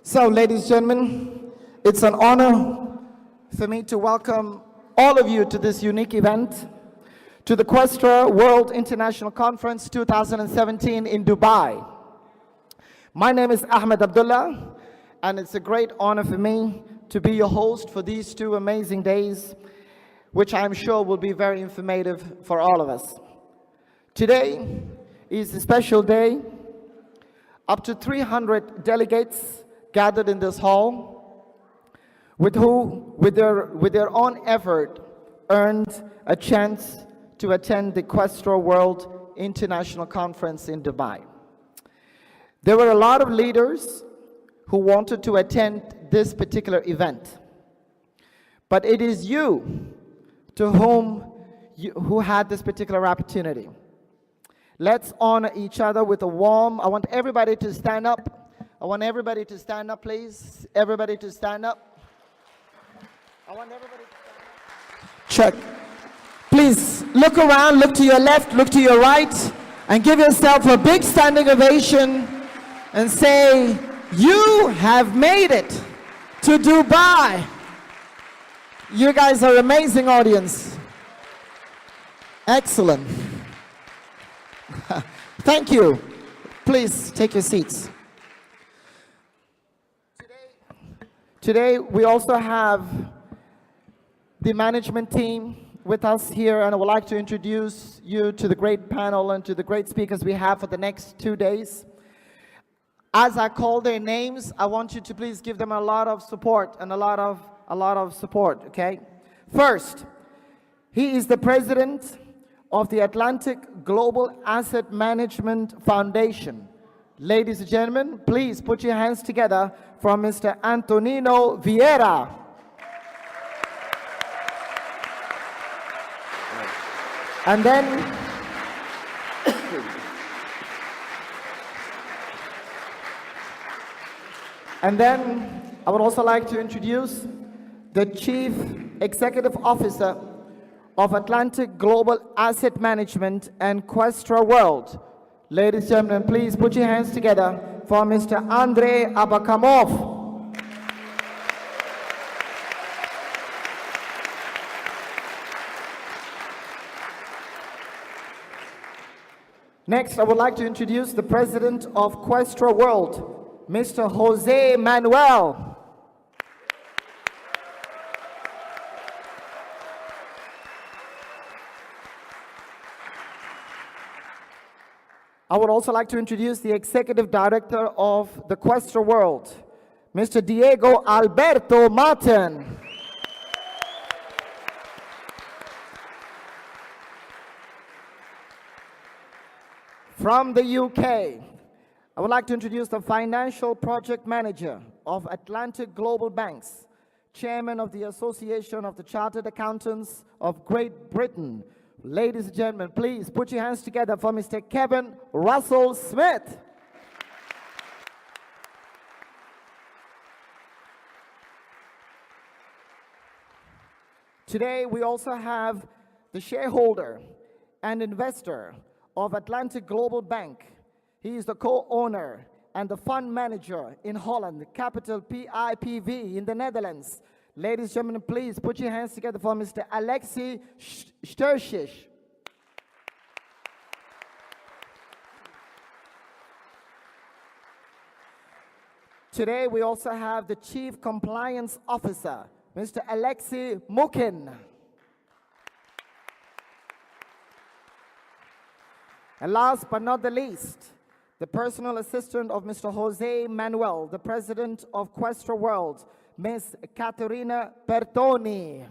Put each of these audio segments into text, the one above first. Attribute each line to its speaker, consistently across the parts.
Speaker 1: So, ladies and gentlemen, it's an honor for me to welcome all of you to this unique event, to the Questra World International Conference 2017 in Dubai. My name is Ahmed Abdullah, and it's a great honor for me to be your host for these 2 amazing days, which I'm sure will be very informative for all of us. Today is a special day. Up to 300 delegates gathered in this hall, with their own effort, earned a chance to attend the Questra World International Conference in Dubai. There were a lot of leaders who wanted to attend this particular event, but it is you who had this particular opportunity. Let's honor each other with a warm. I want everybody to stand up. I want everybody to stand up, please. Everybody to stand up. I want everybody to stand up. Check. Please look around, look to your left, look to your right, and give yourself a big standing ovation and say, you have made it to Dubai. You guys are an amazing audience. Excellent. Thank you. Please take your seats. Today we also have the management team with us here, and I would like to introduce you to the great panel and to the great speakers we have for the next 2 days. As I call their names, I want you to please give them a lot of support and a lot of support, okay? First, he is the president of the Atlantic Global Asset Management Foundation. Ladies and gentlemen, please put your hands together for Mr. Antonino Vieira. And then I would also like to introduce the Chief Executive Officer of Atlantic Global Asset Management and Questra World. Ladies and gentlemen, please put your hands together for Mr. Andrei Abakamov. Next, I would like to introduce the President of Questra World, Mr. Jose Manuel. I would also like to introduce the Executive Director of the Questra World, Mr. Diego Alberto Martin. From the UK, I would like to introduce the Financial Project Manager of Atlantic Global Banks, Chairman of the Association of the Chartered Accountants of Great Britain. Ladies and gentlemen, please put your hands together for Mr. Kevin Russell Smith. Today, we also have the shareholder and investor of Atlantic Global Bank. He is the co-owner and the fund manager in Holland, capital PIPV in the Netherlands. Ladies and gentlemen, please put your hands together for Mr. Alexei Sturzish. Today, we also have the Chief Compliance Officer, Mr. Alexei Mukin. And last but not the least, the personal assistant of Mr. Jose Manuel, the President of Questra World, Ms. Caterina Bertoni.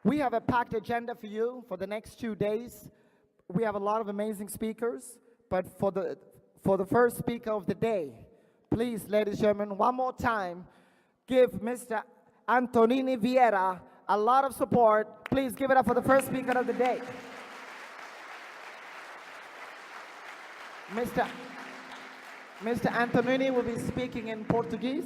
Speaker 1: We have a packed agenda for you for the next 2 days. We have a lot of amazing speakers, but for the first speaker of the day, please, ladies and gentlemen, one more time, give Mr. Antonino Vieira a lot of support. Please give it up for the first speaker of the day. Mr. Antonini will be speaking in Portuguese.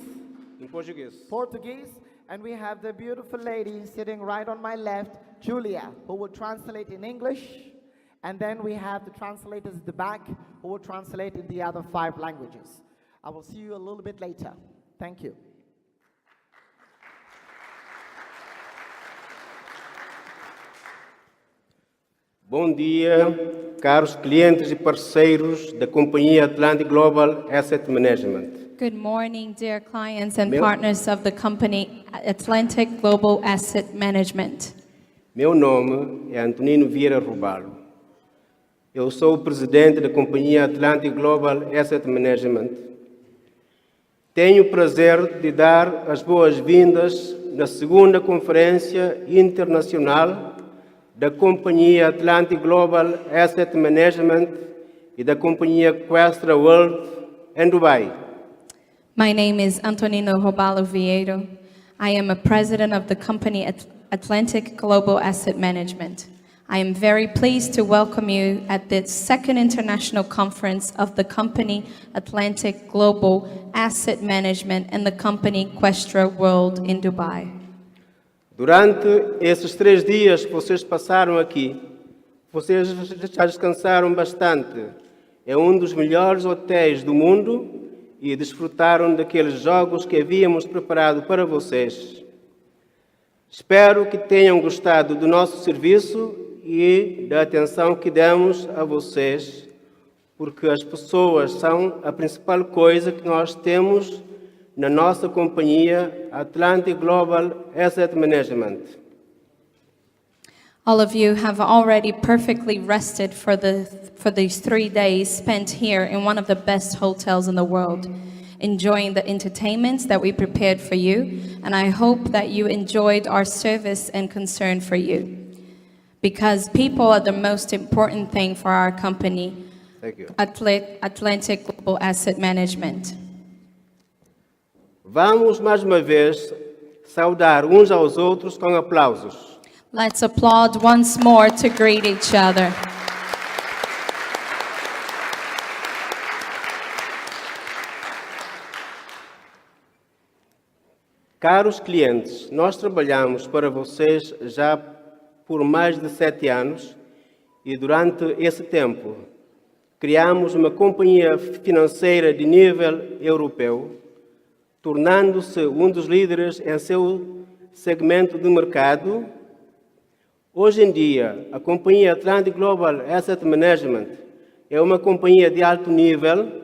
Speaker 2: In Portuguese.
Speaker 1: Portuguese. And we have the beautiful lady sitting right on my left, Julia, who will translate in English. And then we have the translators at the back who will translate in the other 5 languages. I will see you a little bit later. Thank you.
Speaker 2: Bom dia, caros clientes e parceiros da Companhia Atlantic Global Asset Management.
Speaker 3: Good morning, dear clients and partners of the company Atlantic Global Asset Management.
Speaker 2: Meu nome é Antonino Vieira Robalo. Eu sou o presidente da Companhia Atlantic Global Asset Management. Tenho o prazer de dar as boas-vindas na segunda Conferência Internacional da Companhia Atlantic Global Asset Management e da Companhia Questra World em Dubai.
Speaker 3: My name is Antonino Robalo Vieira. I am a president of the company Atlantic Global Asset Management. I am very pleased to welcome you at the second international conference of the company Atlantic Global Asset Management and the company Questra World in Dubai.
Speaker 2: Durante esses 3 dias que vocês passaram aqui, vocês já descansaram bastante. É um dos melhores hotéis do mundo e desfrutaram daqueles jogos que havíamos preparado para vocês. Espero que tenham gostado do nosso serviço e da atenção que demos a vocês, porque as pessoas são a principal coisa que nós temos na nossa companhia Atlantic Global Asset Management.
Speaker 3: All of you have already perfectly rested for these 3 days spent here in one of the best hotels in the world, enjoying the entertainments that we prepared for you, and I hope that you enjoyed our service and concern for you. Because people are the most important thing for our company,
Speaker 2: Thank you.
Speaker 3: Atlantic Global Asset Management.
Speaker 2: Vamos mais uma vez saudar uns aos outros com aplausos.
Speaker 3: Let's applaud once more to greet each other.
Speaker 2: Caros clientes, nós trabalhamos para vocês já por mais de 7 anos e durante esse tempo criamos uma companhia financeira de nível europeu, tornando-se um dos líderes em seu segmento de mercado. Hoje em dia, a companhia Atlantic Global Asset Management é uma companhia de alto nível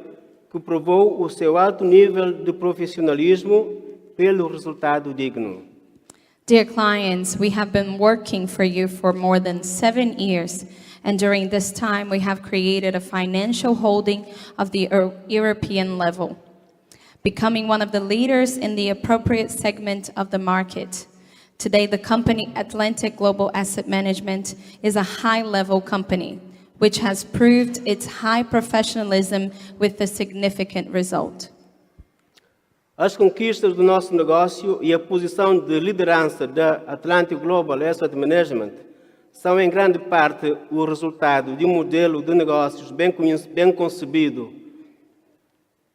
Speaker 2: que provou o seu alto nível de profissionalismo pelo resultado digno.
Speaker 3: Dear clients, we have been working for you for more than 7 years, and during this time we have created a financial holding of the European level, becoming one of the leaders in the appropriate segment of the market. Today, the company Atlantic Global Asset Management is a high-level company, which has proved its high professionalism with a significant result.
Speaker 2: As conquistas do nosso negócio e a posição de liderança da Atlantic Global Asset Management são em grande parte o resultado de um modelo de negócios bem concebido,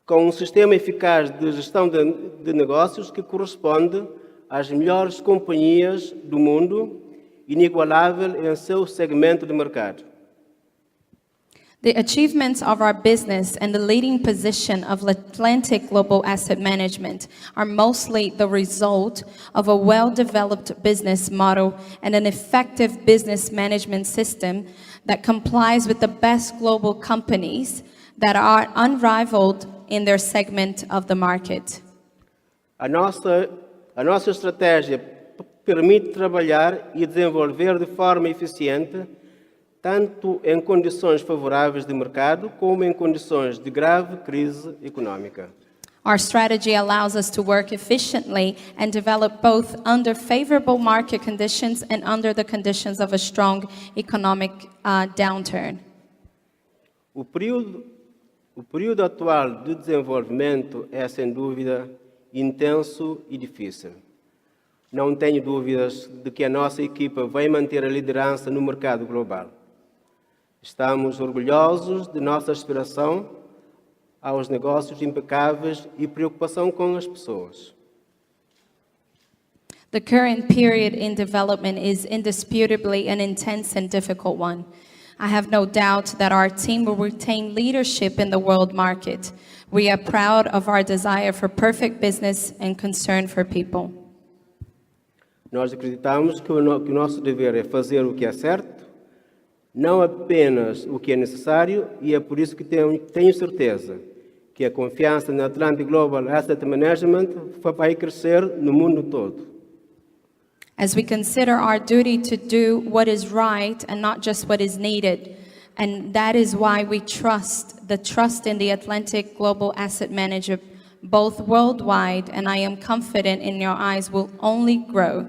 Speaker 2: com um sistema eficaz de gestão de negócios que corresponde às melhores companhias do mundo, inigualável em seu segmento de mercado.
Speaker 3: The achievements of our business and the leading position of Atlantic Global Asset Management are mostly the result of a well-developed business model and an effective business management system that complies with the best global companies that are unrivaled in their segment of the market.
Speaker 2: A nossa estratégia permite trabalhar e desenvolver de forma eficiente tanto em condições favoráveis de mercado como em condições de grave crise econômica.
Speaker 3: Our strategy allows us to work efficiently and develop both under favorable market conditions and under the conditions of a strong economic downturn.
Speaker 2: O período atual de desenvolvimento é, sem dúvida, intenso e difícil. Não tenho dúvidas de que a nossa equipa vai manter a liderança no mercado global. Estamos orgulhosos de nossa aspiração aos negócios impecáveis e preocupação com as pessoas.
Speaker 3: The current period in development is indisputably an intense and difficult one. I have no doubt that our team will retain leadership in the world market. We are proud of our desire for perfect business and concern for people.
Speaker 2: Nós acreditamos que o nosso dever é fazer o que é certo, não apenas o que é necessário, e é por isso que tenho certeza que a confiança na Atlantic Global Asset Management vai crescer no mundo todo.
Speaker 3: As we consider our duty to do what is right and not just what is needed, and that is why we trust in the Atlantic Global Asset Manager, both worldwide, and I am confident in your eyes will only grow.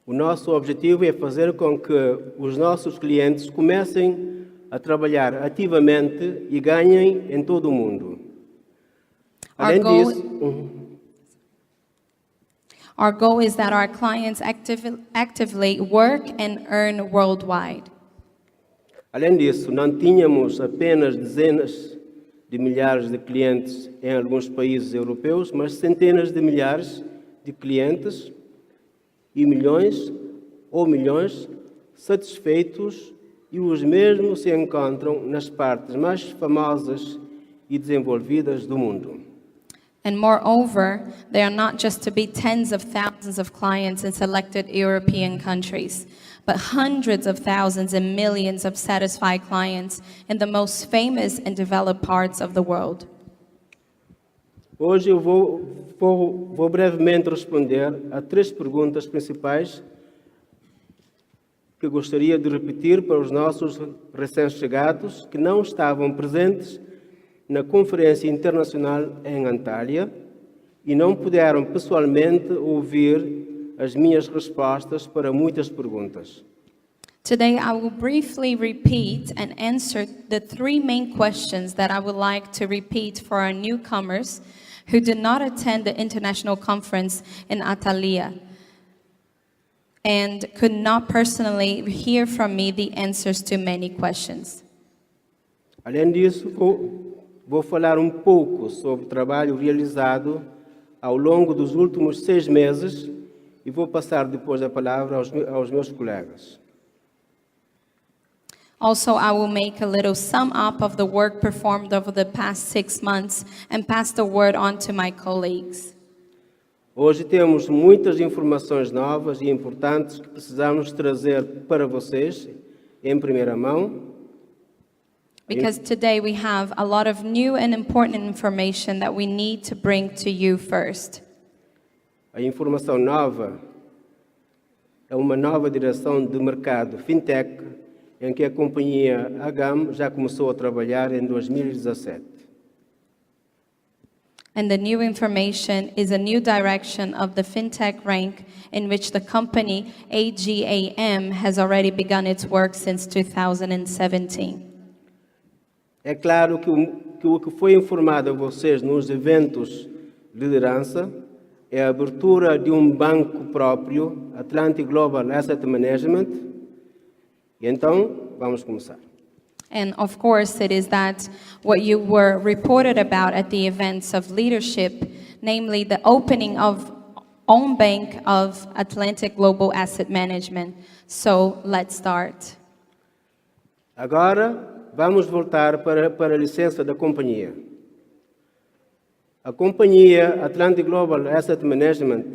Speaker 2: O nosso objetivo é fazer com que os nossos clientes comecem a trabalhar ativamente e ganhem em todo o mundo. Além disso,
Speaker 3: our goal is that our clients actively work and earn worldwide.
Speaker 2: além disso, não tínhamos apenas dezenas de milhares de clientes em alguns países europeus, mas centenas de milhares de clientes e milhões satisfeitos, e os mesmos se encontram nas partes mais famosas e desenvolvidas do mundo.
Speaker 3: And moreover, they are not just to be tens of thousands of clients in selected European countries, but hundreds of thousands and millions of satisfied clients in the most famous and developed parts of the world.
Speaker 2: Hoje eu vou brevemente responder a 3 perguntas principais que gostaria de repetir para os nossos recém-chegados que não estavam presentes na Conferência Internacional em Antália e não puderam pessoalmente ouvir as minhas respostas para muitas perguntas.
Speaker 3: Today, I will briefly repeat and answer the 3 main questions that I would like to repeat for our newcomers who did not attend the international conference in Antalya and could not personally hear from me the answers to many questions.
Speaker 2: Além disso, vou falar um pouco sobre o trabalho realizado ao longo dos últimos 6 meses e vou passar depois a palavra aos meus colegas.
Speaker 3: Also, I will make a little sum up of the work performed over the past 6 months and pass the word on to my colleagues.
Speaker 2: Hoje temos muitas informações novas e importantes que precisamos trazer para vocês em primeira mão.
Speaker 3: Because today we have a lot of new and important information that we need to bring to you first.
Speaker 2: A informação nova é uma nova direção de mercado fintech em que a companhia Agam já começou a trabalhar em 2017.
Speaker 3: And the new information is a new direction of the fintech rank in which the company AGAM has already begun its work since 2017.
Speaker 2: É claro que o que foi informado a vocês nos eventos de liderança é a abertura de um banco próprio, Atlantic Global Asset Management. E então, vamos começar.
Speaker 3: And of course, it is that what you were reported about at the events of leadership, namely the opening of own bank of Atlantic Global Asset Management. So let's start.
Speaker 2: Agora, vamos voltar para a licença da companhia. A companhia Atlantic Global Asset Management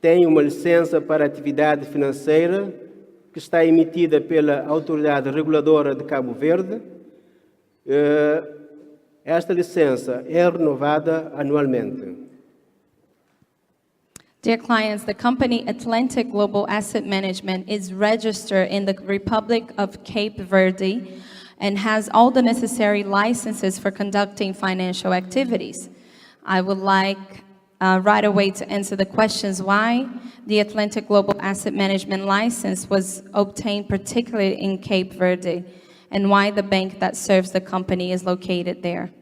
Speaker 2: tem uma licença para atividade financeira que está emitida pela Autoridade Reguladora de Cabo Verde. Esta licença é renovada anualmente.
Speaker 3: Dear clients, the company Atlantic Global Asset Management is registered in the Republic of Cape Verde and has all the necessary licenses for conducting financial activities. I would like right away to answer the questions why the Atlantic Global Asset Management license was obtained particularly in Cape Verde and why the bank that serves the company is located there.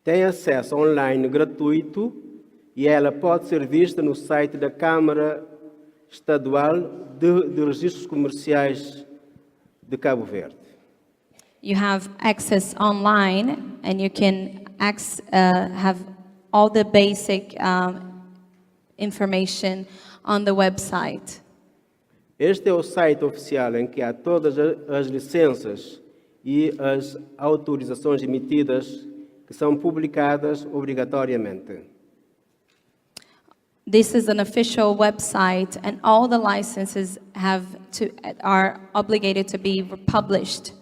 Speaker 2: Tem acesso online gratuito e ela pode ser vista no site da Câmara Estadual de Registros Comerciais de Cabo Verde.
Speaker 3: You have access online and you can have all the basic information on the website.
Speaker 2: Este é o site oficial em que há todas as licenças e as autorizações emitidas que são publicadas obrigatoriamente.
Speaker 3: This is an official website, and all the licenses are obligated to be published.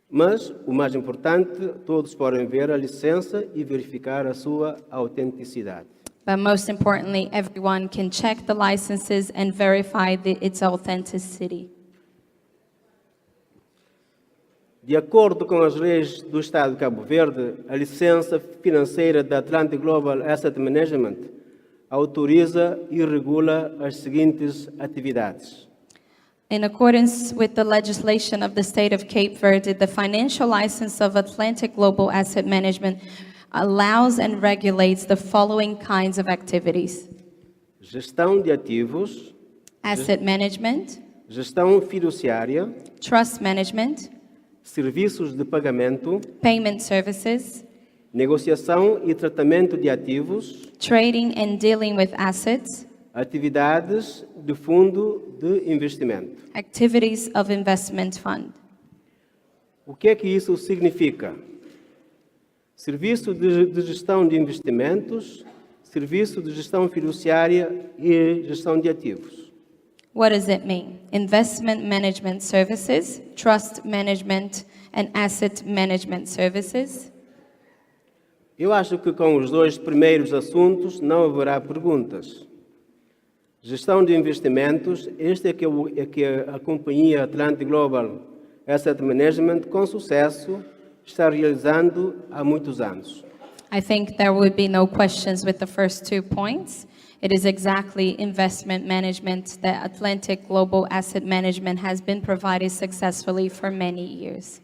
Speaker 2: Mas, o mais importante, todos podem ver a licença e verificar a sua autenticidade.
Speaker 3: But most importantly, everyone can check the licenses and verify its authenticity.
Speaker 2: De acordo com as leis do Estado de Cabo Verde, a licença financeira da Atlantic Global Asset Management autoriza e regula as seguintes atividades.
Speaker 3: In accordance with the legislation of the state of Cape Verde, the financial license of Atlantic Global Asset Management allows and regulates the following kinds of activities:
Speaker 2: Gestão de ativos,
Speaker 3: asset management,
Speaker 2: gestão fiduciária,
Speaker 3: trust management,
Speaker 2: serviços de pagamento,
Speaker 3: payment services,
Speaker 2: negociação e tratamento de ativos,
Speaker 3: trading and dealing with assets,
Speaker 2: atividades de fundo de investimento.
Speaker 3: activities of investment fund.
Speaker 2: O que é que isso significa? Serviço de gestão de investimentos, serviço de gestão fiduciária e gestão de ativos.
Speaker 3: What does it mean? Investment management services, trust management, and asset management services.
Speaker 2: Eu acho que com os dois primeiros assuntos não haverá perguntas. Gestão de investimentos, este é que a companhia Atlantic Global Asset Management, com sucesso, está realizando há muitos anos.
Speaker 3: I think there would be no questions with the first 2 points. It is exactly investment management that Atlantic Global Asset Management has been providing successfully for many years.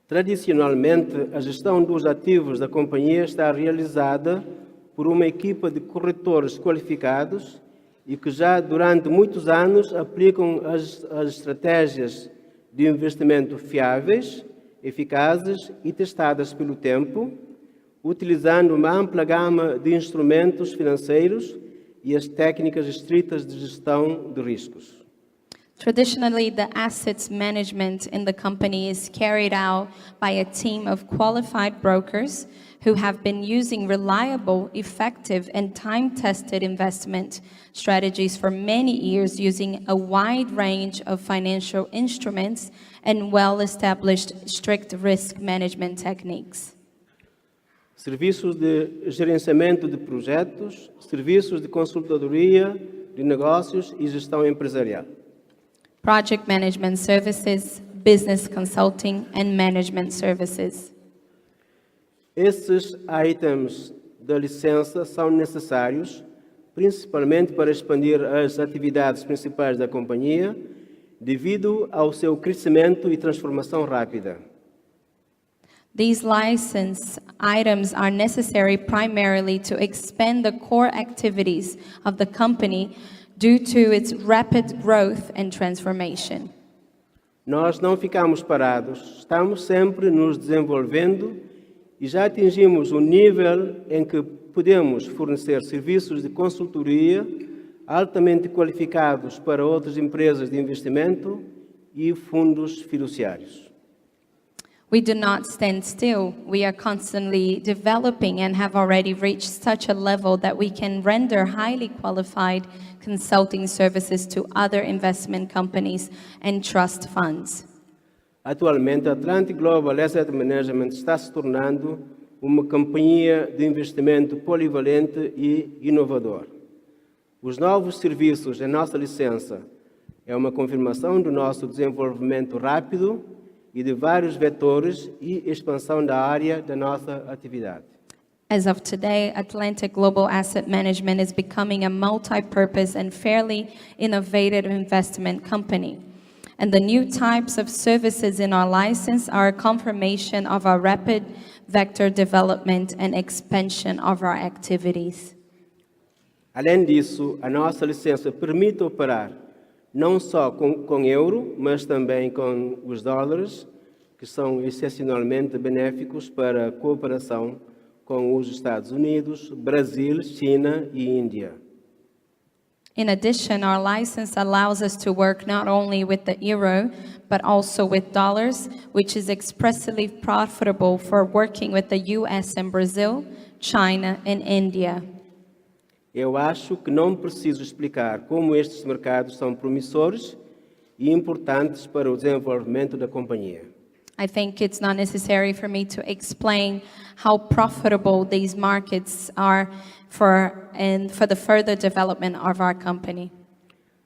Speaker 2: Tradicionalmente, a gestão dos ativos da companhia está realizada por uma equipa de corretores qualificados e que já durante muitos anos aplicam as estratégias de investimento fiáveis, eficazes e testadas pelo tempo, utilizando uma ampla gama de instrumentos financeiros e as técnicas estritas de gestão de riscos.
Speaker 3: Traditionally, the assets management in the company is carried out by a team of qualified brokers who have been using reliable, effective, and time-tested investment strategies for many years, using a wide range of financial instruments and well-established strict risk management techniques.
Speaker 2: Serviços de gerenciamento de projetos, serviços de consultadoria de negócios e gestão empresarial.
Speaker 3: Project management services, business consulting, and management services.
Speaker 2: Esses itens da licença são necessários, principalmente para expandir as atividades principais da companhia, devido ao seu crescimento e transformação rápida.
Speaker 3: These license items are necessary primarily to expand the core activities of the company due to its rapid growth and transformation.
Speaker 2: Nós não ficamos parados, estamos sempre nos desenvolvendo e já atingimos um nível em que podemos fornecer serviços de consultoria altamente qualificados para outras empresas de investimento e fundos fiduciários.
Speaker 3: We do not stand still. We are constantly developing and have already reached such a level that we can render highly qualified consulting services to other investment companies and trust funds.
Speaker 2: Atualmente, a Atlantic Global Asset Management está se tornando uma companhia de investimento polivalente e inovador. Os novos serviços em nossa licença é uma confirmação do nosso desenvolvimento rápido e de vários vetores e expansão da área da nossa atividade.
Speaker 3: As of today, Atlantic Global Asset Management is becoming a multi-purpose and fairly innovative investment company. And the new types of services in our license are a confirmation of our rapid vector development and expansion of our activities.
Speaker 2: Além disso, a nossa licença permite operar não só com euro, mas também com os dólares, que são excepcionalmente benéficos para a cooperação com os Estados Unidos, Brasil, China e Índia.
Speaker 3: In addition, our license allows us to work not only with the euro, but also with dollars, which is expressly profitable for working with the US and Brazil, China, and India.
Speaker 2: Eu acho que não preciso explicar como estes mercados são promissores e importantes para o desenvolvimento da companhia.
Speaker 3: I think it's not necessary for me to explain how profitable these markets are for the further development of our company.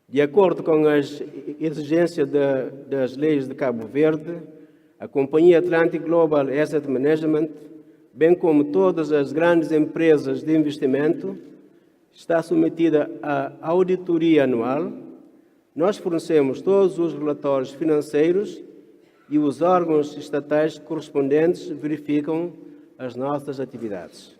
Speaker 2: De acordo com as exigências das leis de Cabo Verde, a companhia Atlantic Global Asset Management, bem como todas as grandes empresas de investimento, está submetida à auditoria anual. Nós fornecemos todos os relatórios financeiros e os órgãos estatais correspondentes verificam as nossas atividades.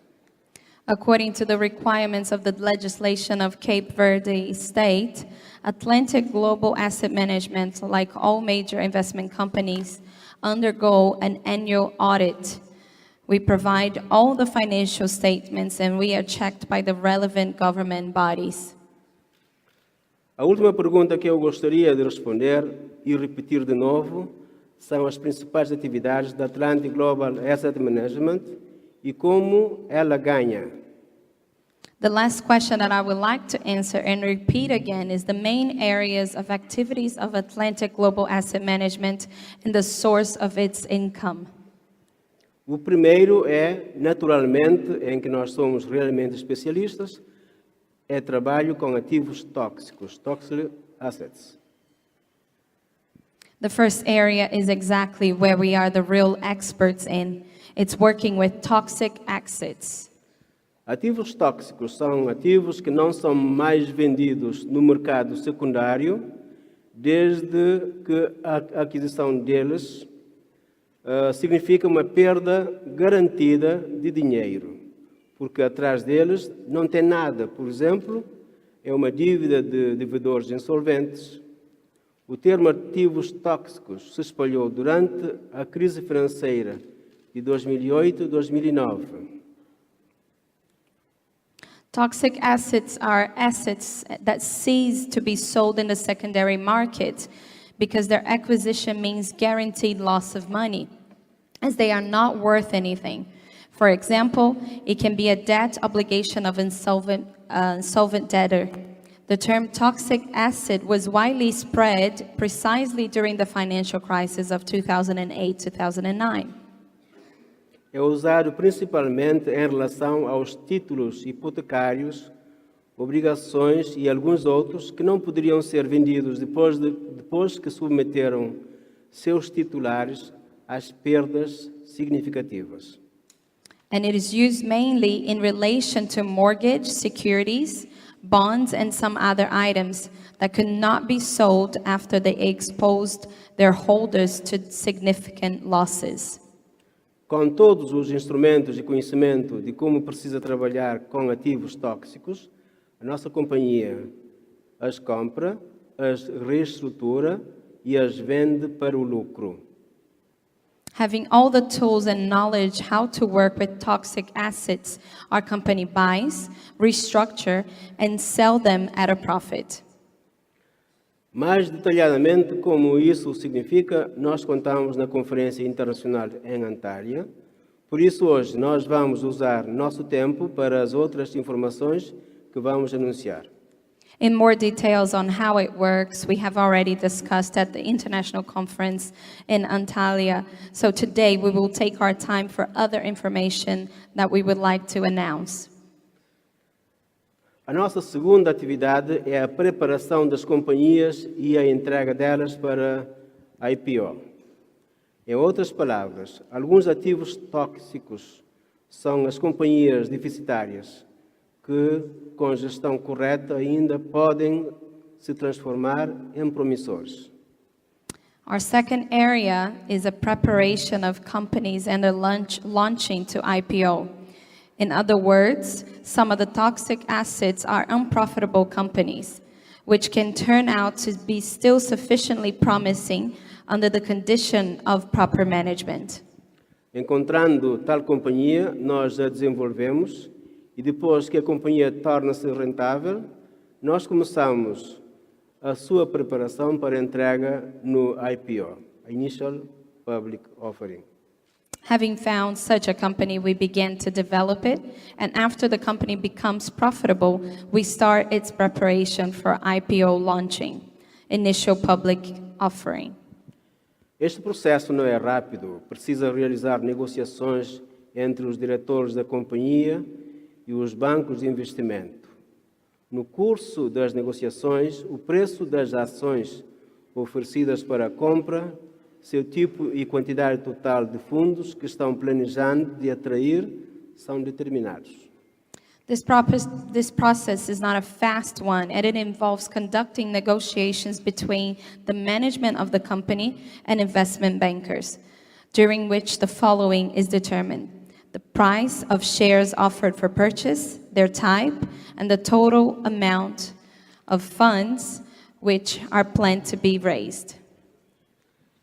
Speaker 3: According to the requirements of the legislation of Cape Verde State, Atlantic Global Asset Management, like all major investment companies, undergo an annual audit. We provide all the financial statements and we are checked by the relevant government bodies.
Speaker 2: A última pergunta que eu gostaria de responder e repetir de novo são as principais atividades da Atlantic Global Asset Management e como ela ganha.
Speaker 3: The last question that I would like to answer and repeat again is the main areas of activities of Atlantic Global Asset Management and the source of its income.
Speaker 2: O primeiro é, naturalmente, em que nós somos realmente especialistas, é trabalho com ativos tóxicos, toxic assets.
Speaker 3: The first area is exactly where we are the real experts in. It's working with toxic assets.
Speaker 2: Ativos tóxicos são ativos que não são mais vendidos no mercado secundário desde que a aquisição deles significa uma perda garantida de dinheiro, porque atrás deles não tem nada. Por exemplo, é uma dívida de devedores insolventes. O termo ativos tóxicos se espalhou durante a crise financeira de 2008 e 2009.
Speaker 3: Toxic assets are assets that cease to be sold in the secondary market because their acquisition means guaranteed loss of money, as they are not worth anything. For example, it can be a debt obligation of insolvent debtor. The term toxic asset was widely spread precisely during the financial crisis of 2008-2009.
Speaker 2: É usado principalmente em relação aos títulos hipotecários, obrigações e alguns outros que não poderiam ser vendidos depois que submeteram seus titulares às perdas significativas.
Speaker 3: And it is used mainly in relation to mortgage securities, bonds, and some other items that could not be sold after they exposed their holders to significant losses.
Speaker 2: Com todos os instrumentos de conhecimento de como precisa trabalhar com ativos tóxicos, a nossa companhia as compra, as reestrutura e as vende para o lucro.
Speaker 3: Having all the tools and knowledge how to work with toxic assets, our company buys, restructure, and sell them at a profit.
Speaker 2: Mais detalhadamente como isso significa, nós contamos na Conferência Internacional em Antália. Por isso, hoje, nós vamos usar nosso tempo para as outras informações que vamos anunciar.
Speaker 3: In more details on how it works, we have already discussed at the International Conference in Antalya. So today we will take our time for other information that we would like to announce.
Speaker 2: A nossa segunda atividade é a preparação das companhias e a entrega delas para a IPO. Em outras palavras, alguns ativos tóxicos são as companhias deficitárias que, com gestão correta, ainda podem se transformar em promissores.
Speaker 3: Our second area is a preparation of companies and their launching to IPO. In other words, some of the toxic assets are unprofitable companies, which can turn out to be still sufficiently promising under the condition of proper management.
Speaker 2: Encontrando tal companhia, nós a desenvolvemos e depois que a companhia torna-se rentável, nós começamos a sua preparação para entrega no IPO, Initial Public Offering.
Speaker 3: Having found such a company, we begin to develop it, and after the company becomes profitable, we start its preparation for IPO launching, initial public offering.
Speaker 2: Este processo não é rápido, precisa realizar negociações entre os diretores da companhia e os bancos de investimento. No curso das negociações, o preço das ações oferecidas para a compra, seu tipo e quantidade total de fundos que estão planejando de atrair são determinados.
Speaker 3: This process is not a fast one, and it involves conducting negotiations between the management of the company and investment bankers, during which the following is determined: the price of shares offered for purchase, their type, and the total amount of funds which are planned to be raised.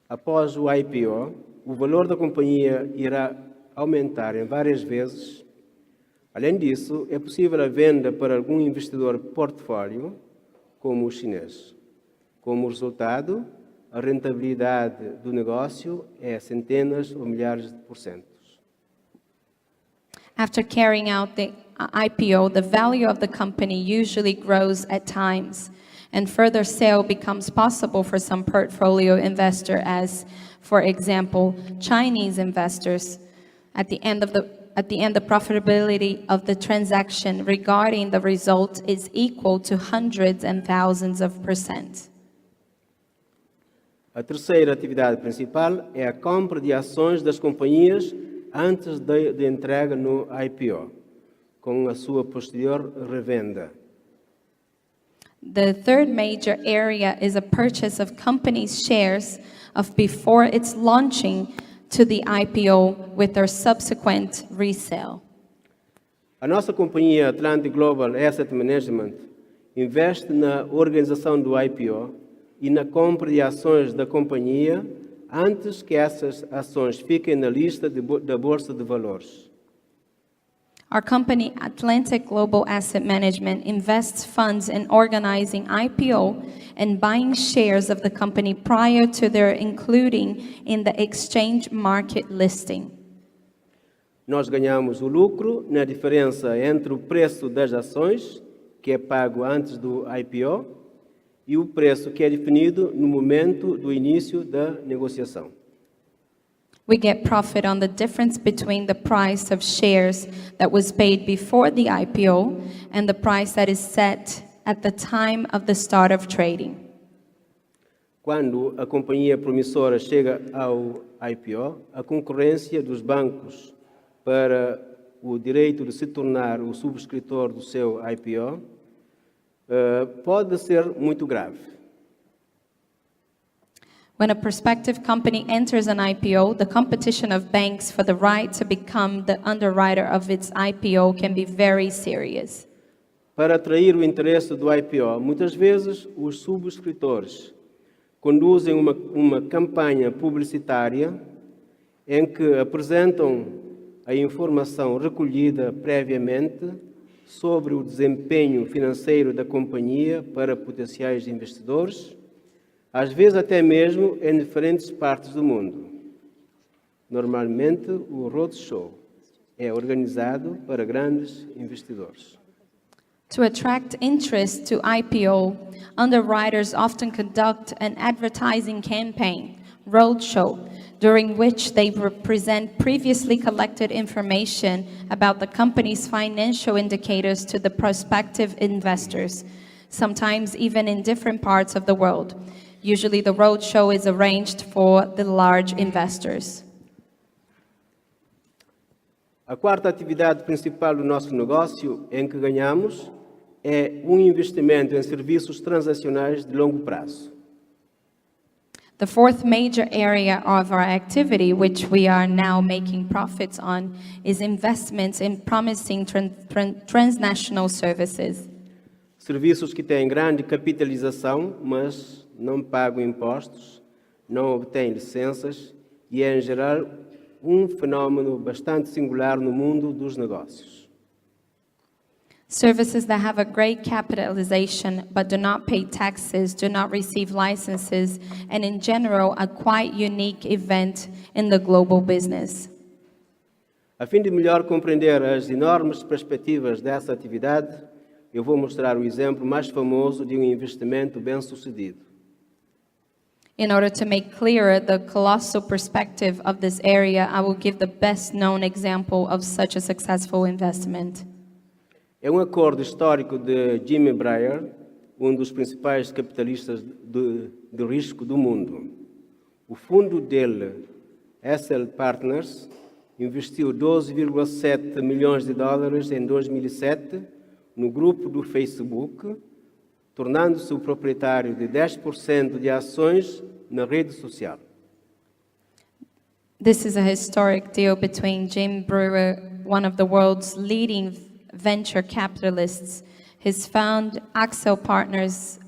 Speaker 2: Após o IPO, o valor da companhia irá aumentar em várias vezes. Além disso, é possível a venda para algum investidor portfólio, como o chinês. Como resultado, a rentabilidade do negócio é centenas ou milhares de porcentos.
Speaker 3: After carrying out the IPO, the value of the company usually grows at times, and further sale becomes possible for some portfolio investor, as, for example, Chinese investors. At the end, the profitability of the transaction regarding the result is equal to hundreds and thousands of %.
Speaker 2: A terceira atividade principal é a compra de ações das companhias antes de entrega no IPO, com a sua posterior revenda.
Speaker 3: The third major area is a purchase of companies' shares of before its launching to the IPO with their subsequent resale.
Speaker 2: A nossa companhia Atlantic Global Asset Management investe na organização do IPO e na compra de ações da companhia antes que essas ações fiquem na lista da Bolsa de Valores.
Speaker 3: Our company, Atlantic Global Asset Management, invests funds in organizing IPO and buying shares of the company prior to their including in the exchange market listing.
Speaker 2: Nós ganhamos o lucro na diferença entre o preço das ações, que é pago antes do IPO, e o preço que é definido no momento do início da negociação.
Speaker 3: We get profit on the difference between the price of shares that was paid before the IPO and the price that is set at the time of the start of trading.
Speaker 2: Quando a companhia promissora chega ao IPO, a concorrência dos bancos para o direito de se tornar o subscritor do seu IPO pode ser muito grave.
Speaker 3: When a prospective company enters an IPO, the competition of banks for the right to become the underwriter of its IPO can be very serious.
Speaker 2: Para atrair o interesse do IPO, muitas vezes os subscritores conduzem uma campanha publicitária em que apresentam a informação recolhida previamente sobre o desempenho financeiro da companhia para potenciais investidores, às vezes até mesmo em diferentes partes do mundo. Normalmente, o roadshow é organizado para grandes investidores.
Speaker 3: To attract interest to IPO, underwriters often conduct an advertising campaign, roadshow, during which they present previously collected information about the company's financial indicators to the prospective investors, sometimes even in different parts of the world. Usually the roadshow is arranged for the large investors.
Speaker 2: A quarta atividade principal do nosso negócio em que ganhamos é investimento em serviços transacionais de longo prazo.
Speaker 3: The fourth major area of our activity, which we are now making profits on, is investments in promising transnational services.
Speaker 2: Serviços que têm grande capitalização, mas não pagam impostos, não obtêm licenças e é, em geral, fenómeno bastante singular no mundo dos negócios.
Speaker 3: Services that have a great capitalization but do not pay taxes, do not receive licenses, and in general, a quite unique event in the global business.
Speaker 2: A fim de melhor compreender as enormes perspectivas dessa atividade, eu vou mostrar o exemplo mais famoso de um investimento bem-sucedido.
Speaker 3: In order to make clearer the colossal perspective of this area, I will give the best known example of such a successful investment.
Speaker 2: É um acordo histórico de Jimmy Breyer, um dos principais capitalistas de risco do mundo. O fundo dele, SL Partners, investiu 12,7 milhões de dólares em 2007 no grupo do Facebook, tornando-se o proprietário de 10% de ações na rede social.
Speaker 3: This is a historic deal between Jim Brewer, one of the world's leading venture capitalists. His fund, Axel Partners,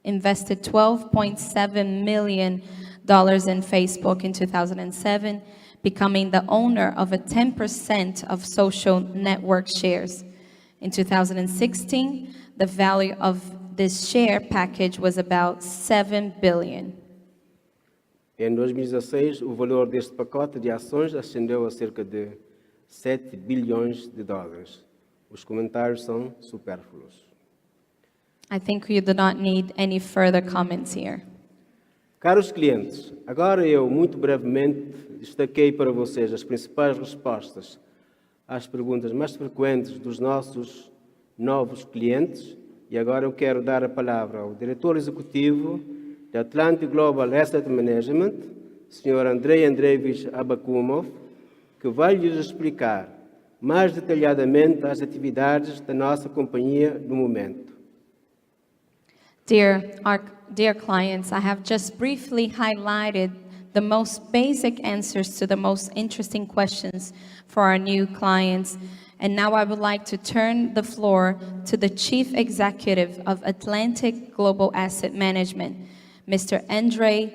Speaker 3: invested $12.7 million in Facebook in 2007, becoming the owner of a 10% of social network shares. In 2016, the value of this share package was about $7 billion.
Speaker 2: Em 2016, o valor deste pacote de ações ascendeu a cerca de 7 bilhões de dólares. Os comentários são supérfluos.
Speaker 3: I think you do not need any further comments here.
Speaker 2: Caros clientes, agora eu, muito brevemente, destaquei para vocês as principais respostas às perguntas mais frequentes dos nossos novos clientes e agora eu quero dar a palavra ao diretor executivo da Atlantic Global Asset Management, Sr. Andrei Andreevich Abakumov, que vai lhes explicar mais detalhadamente as atividades da nossa companhia no momento.
Speaker 3: Dear clients, I have just briefly highlighted the most basic answers to the most interesting questions for our new clients. And now I would like to turn the floor to the Chief Executive of Atlantic Global Asset Management, Mr. Andrei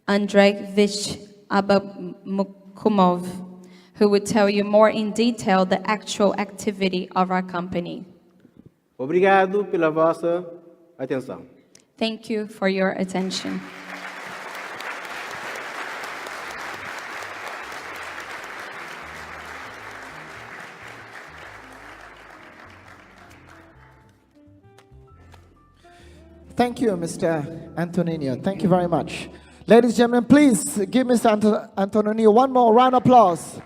Speaker 3: Andreevich Abakumov, who would tell you more in detail the actual activity of our company.
Speaker 2: Obrigado pela vossa atenção.
Speaker 3: Thank you for your attention.
Speaker 1: Thank you, Mr. Antonino. Thank you very much. Ladies and gentlemen, please give Mr. Antonino one more round of applause.